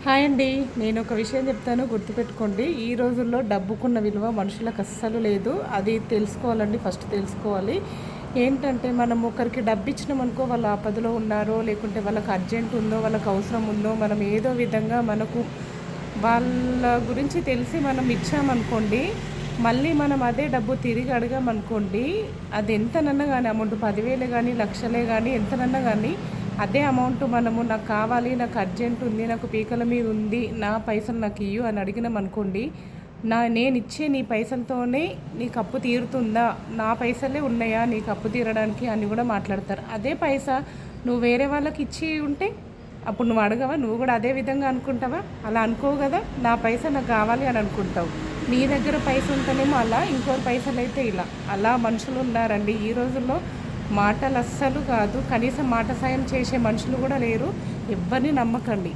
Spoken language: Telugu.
హాయ్ అండి. నేను ఒక విషయం చెప్తాను, గుర్తుపెట్టుకోండి. ఈ రోజుల్లో డబ్బుకున్న విలువ మనుషులకు అస్సలు లేదు. అది తెలుసుకోవాలండి, ఫస్ట్ తెలుసుకోవాలి. ఏంటంటే మనం ఒకరికి డబ్బు ఇచ్చినామనుకో, వాళ్ళు ఆపదలో ఉన్నారో, లేకుంటే వాళ్ళకి అర్జెంట్ ఉందో, వాళ్ళకి అవసరం ఉందో, మనం ఏదో విధంగా మనకు వాళ్ళ గురించి తెలిసి మనం ఇచ్చామనుకోండి, మళ్ళీ మనం అదే డబ్బు తిరిగి అడిగామనుకోండి, అది ఎంతనన్నా కానీ అమౌంట్ 10,000 కానీ, లక్షలే కానీ, ఎంతనన్నా కానీ అదే అమౌంట్ మనము నాకు కావాలి, నాకు అర్జెంట్ ఉంది, నాకు పీకల మీద ఉంది, నా పైసలు నాకు ఇయ్యు అని అడిగినాం అనుకోండి, నేను ఇచ్చే నీ పైసలతోనే నీకు అప్పు తీరుతుందా, నా పైసలే ఉన్నాయా నీకు అప్పు తీరడానికి అని కూడా మాట్లాడతారు. అదే పైసా నువ్వు వేరే వాళ్ళకి ఇచ్చి ఉంటే అప్పుడు నువ్వు అడగవా? నువ్వు కూడా అదే విధంగా అనుకుంటావా? అలా అనుకోవు కదా. నా పైసా నాకు కావాలి అని అనుకుంటావు. నీ దగ్గర పైసలు ఉంటేనేమో అలా, ఇంకోరి పైసలు అయితే ఇలా. అలా మనుషులు ఉన్నారండి ఈ రోజుల్లో. మాటలు అస్సలు కాదు, కనీసం మాట సాయం చేసే మనుషులు కూడా లేరు. ఎవ్వరిని నమ్మకండి.